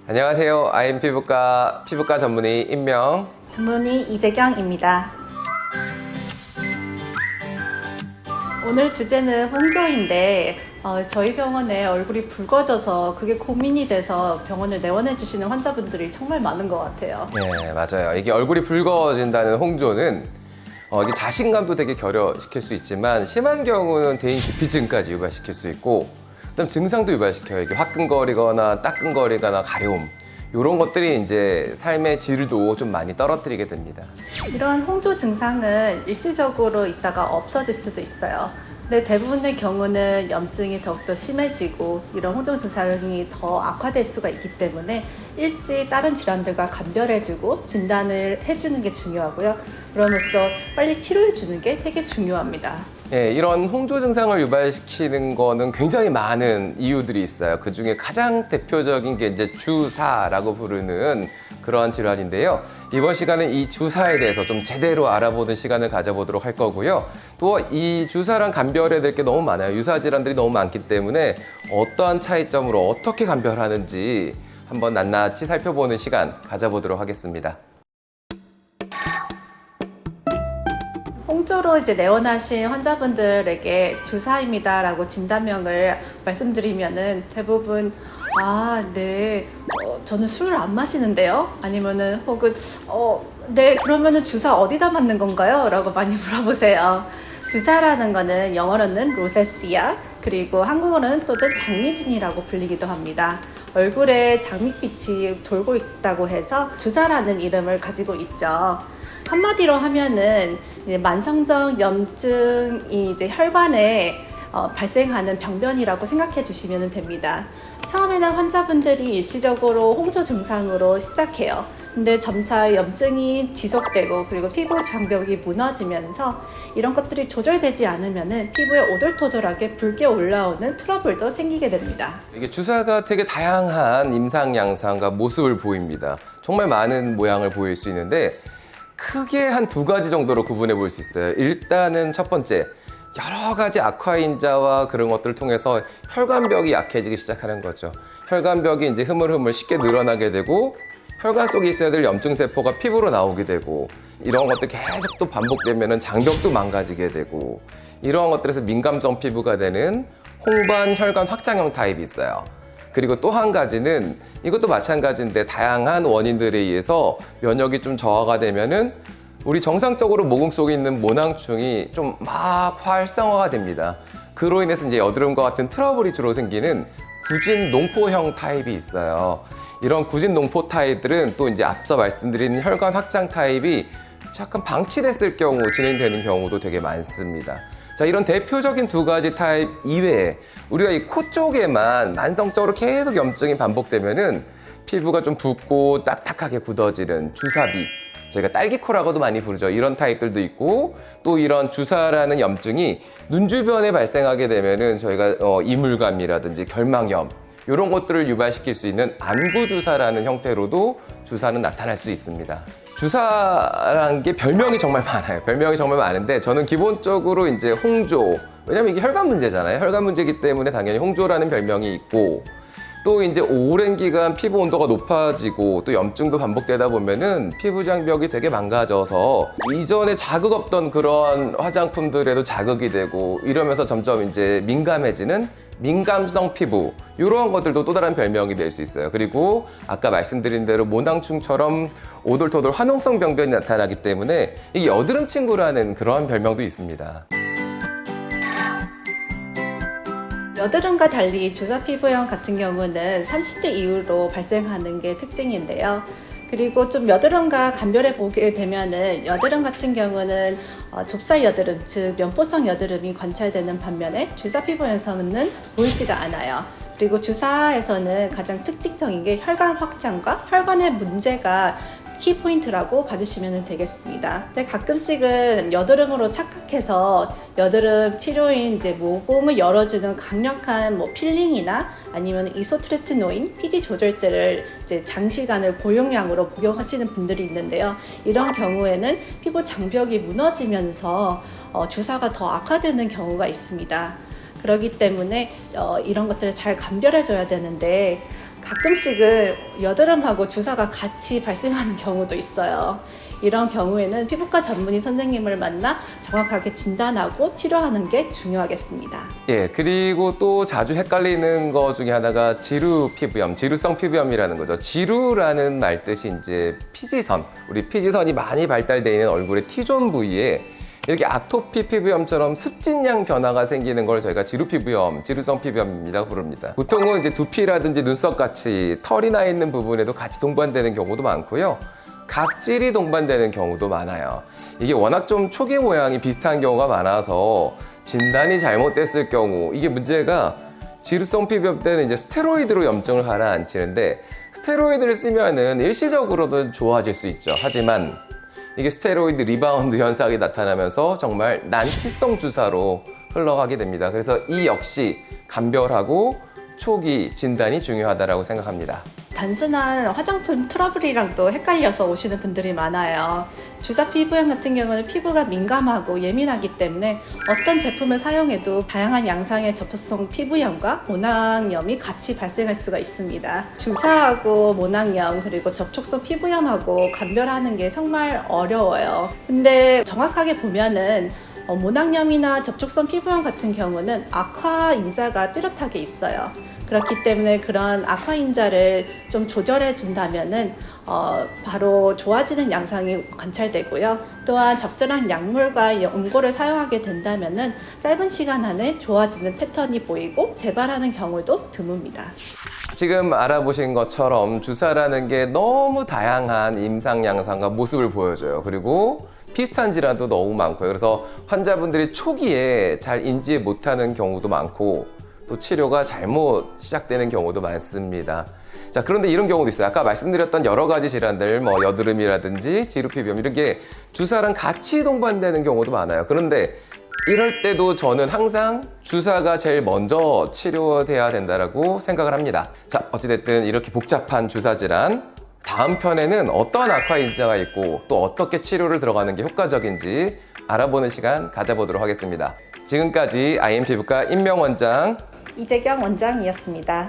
안녕하세요. 아임 피부과 전문의 임명. 전문의 이재경입니다. 오늘 주제는 홍조인데 저희 병원에 얼굴이 붉어져서 그게 고민이 돼서 병원을 내원해 주시는 환자분들이 정말 많은 것 같아요. 네, 맞아요. 이게 얼굴이 붉어진다는 홍조는 이게 자신감도 되게 결여시킬 수 있지만 심한 경우는 대인 기피증까지 유발시킬 수 있고 그다음 증상도 유발시켜요. 이게 화끈거리거나 따끔거리거나 가려움 이런 것들이 이제 삶의 질도 좀 많이 떨어뜨리게 됩니다. 이런 홍조 증상은 일시적으로 있다가 없어질 수도 있어요. 근데 대부분의 경우는 염증이 더욱더 심해지고 이런 홍조 증상이 더 악화될 수가 있기 때문에 일찍 다른 질환들과 감별해주고 진단을 해주는 게 중요하고요. 그러면서 빨리 치료해주는 게 되게 중요합니다. 예, 이런 홍조 증상을 유발시키는 거는 굉장히 많은 이유들이 있어요. 그 중에 가장 대표적인 게 이제 주사라고 부르는 그러한 질환인데요. 이번 시간은 이 주사에 대해서 좀 제대로 알아보는 시간을 가져보도록 할 거고요. 또 이 주사랑 감별해야 될 게 너무 많아요. 유사 질환들이 너무 많기 때문에 어떠한 차이점으로 어떻게 감별하는지 한번 낱낱이 살펴보는 시간 가져보도록 하겠습니다. 홍조로 이제 내원하신 환자분들에게 주사입니다라고 진단명을 말씀드리면은 대부분 네, 저는 술을 안 마시는데요. 아니면은 혹은 네, 그러면은 주사 어디다 맞는 건가요? 라고 많이 물어보세요. 주사라는 거는 영어로는 로세시아, 그리고 한국어로는 또는 장미진이라고 불리기도 합니다. 얼굴에 장밋빛이 돌고 있다고 해서 주사라는 이름을 가지고 있죠. 한마디로 하면은 이제 만성적 염증이 이제 혈관에 발생하는 병변이라고 생각해 주시면 됩니다. 처음에는 환자분들이 일시적으로 홍조 증상으로 시작해요. 근데 점차 염증이 지속되고 그리고 피부 장벽이 무너지면서 이런 것들이 조절되지 않으면 피부에 오돌토돌하게 붉게 올라오는 트러블도 생기게 됩니다. 이게 주사가 되게 다양한 임상 양상과 모습을 보입니다. 정말 많은 모양을 보일 수 있는데 크게 한 두 가지 정도로 구분해 볼 수 있어요. 일단은 첫 번째, 여러 가지 악화인자와 그런 것들을 통해서 혈관벽이 약해지기 시작하는 거죠. 혈관벽이 이제 흐물흐물 쉽게 늘어나게 되고 혈관 속에 있어야 될 염증세포가 피부로 나오게 되고 이런 것들 계속 또 반복되면 장벽도 망가지게 되고 이러한 것들에서 민감성 피부가 되는 홍반 혈관 확장형 타입이 있어요. 그리고 또 한 가지는 이것도 마찬가지인데 다양한 원인들에 의해서 면역이 좀 저하가 되면은 우리 정상적으로 모공 속에 있는 모낭충이 좀 막 활성화가 됩니다. 그로 인해서 이제 여드름과 같은 트러블이 주로 생기는 구진 농포형 타입이 있어요. 이런 구진 농포 타입들은 또 이제 앞서 말씀드린 혈관 확장 타입이 잠깐 방치됐을 경우 진행되는 경우도 되게 많습니다. 자, 이런 대표적인 두 가지 타입 이외에 우리가 이 코 쪽에만 만성적으로 계속 염증이 반복되면은 피부가 좀 붓고 딱딱하게 굳어지는 주사비, 저희가 딸기코라고도 많이 부르죠. 이런 타입들도 있고 또 이런 주사라는 염증이 눈 주변에 발생하게 되면은 저희가 이물감이라든지 결막염 이런 것들을 유발시킬 수 있는 안구주사라는 형태로도 주사는 나타날 수 있습니다. 주사라는 게 별명이 정말 많아요. 별명이 정말 많은데 저는 기본적으로 이제 홍조, 왜냐면 이게 혈관 문제잖아요. 혈관 문제이기 때문에 당연히 홍조라는 별명이 있고 또 이제 오랜 기간 피부 온도가 높아지고 또 염증도 반복되다 보면은 피부 장벽이 되게 망가져서 이전에 자극 없던 그런 화장품들에도 자극이 되고 이러면서 점점 이제 민감해지는 민감성 피부 이러한 것들도 또 다른 별명이 될 수 있어요. 그리고 아까 말씀드린 대로 모낭충처럼 오돌토돌 화농성 병변이 나타나기 때문에 이게 여드름 친구라는 그런 별명도 있습니다. 여드름과 달리 주사 피부염 같은 경우는 30대 이후로 발생하는 게 특징인데요. 그리고 좀 여드름과 감별해 보게 되면은 여드름 같은 경우는 좁쌀 여드름, 즉 면포성 여드름이 관찰되는 반면에 주사 피부염에서는 보이지가 않아요. 그리고 주사에서는 가장 특징적인 게 혈관 확장과 혈관의 문제가 키포인트라고 봐주시면 되겠습니다. 근데 가끔씩은 여드름으로 착각해서 여드름 치료인 이제 모공을 열어주는 강력한 필링이나 아니면 이소트레티노인, PD 조절제를 이제 장시간을 고용량으로 복용하시는 분들이 있는데요. 이런 경우에는 피부 장벽이 무너지면서 주사가 더 악화되는 경우가 있습니다. 그렇기 때문에 이런 것들을 잘 감별해줘야 되는데 가끔씩은 여드름하고 주사가 같이 발생하는 경우도 있어요. 이런 경우에는 피부과 전문의 선생님을 만나 정확하게 진단하고 치료하는 게 중요하겠습니다. 예, 그리고 또 자주 헷갈리는 거 중에 하나가 지루 피부염, 지루성 피부염이라는 거죠. 지루라는 말 뜻이 이제 피지선, 우리 피지선이 많이 발달되어 있는 얼굴의 T존 부위에 이렇게 아토피 피부염처럼 습진량 변화가 생기는 걸 저희가 지루 피부염, 지루성 피부염입니다 부릅니다. 보통은 이제 두피라든지 눈썹 같이 털이 나 있는 부분에도 같이 동반되는 경우도 많고요. 각질이 동반되는 경우도 많아요. 이게 워낙 좀 초기 모양이 비슷한 경우가 많아서 진단이 잘못됐을 경우, 이게 문제가 지루성 피부염 때는 이제 스테로이드로 염증을 가라앉히는데, 스테로이드를 쓰면은 일시적으로는 좋아질 수 있죠. 하지만 이게 스테로이드 리바운드 현상이 나타나면서 정말 난치성 주사로 흘러가게 됩니다. 그래서 이 역시 감별하고 초기 진단이 중요하다고 생각합니다. 단순한 화장품 트러블이랑도 헷갈려서 오시는 분들이 많아요. 주사 피부염 같은 경우는 피부가 민감하고 예민하기 때문에 어떤 제품을 사용해도 다양한 양상의 접촉성 피부염과 모낭염이 같이 발생할 수가 있습니다. 주사하고 모낭염 그리고 접촉성 피부염하고 감별하는 게 정말 어려워요. 근데 정확하게 보면은 모낭염이나 접촉성 피부염 같은 경우는 악화 인자가 뚜렷하게 있어요. 그렇기 때문에 그런 악화 인자를 좀 조절해 준다면은 바로 좋아지는 양상이 관찰되고요. 또한 적절한 약물과 연고를 사용하게 된다면은 짧은 시간 안에 좋아지는 패턴이 보이고 재발하는 경우도 드뭅니다. 지금 알아보신 것처럼 주사라는 게 너무 다양한 임상 양상과 모습을 보여줘요. 그리고 비슷한 질환도 너무 많고요. 그래서 환자분들이 초기에 잘 인지 못하는 경우도 많고 또 치료가 잘못 시작되는 경우도 많습니다. 자, 그런데 이런 경우도 있어요. 아까 말씀드렸던 여러 가지 질환들, 뭐 여드름이라든지 지루피부염 이런 게 주사랑 같이 동반되는 경우도 많아요. 그런데 이럴 때도 저는 항상 주사가 제일 먼저 치료돼야 된다고 생각을 합니다. 자, 어찌됐든 이렇게 복잡한 주사 질환, 다음 편에는 어떤 악화 인자가 있고 또 어떻게 치료를 들어가는 게 효과적인지 알아보는 시간 가져보도록 하겠습니다. 지금까지 IM 피부과 임명 원장 이재경 원장이었습니다.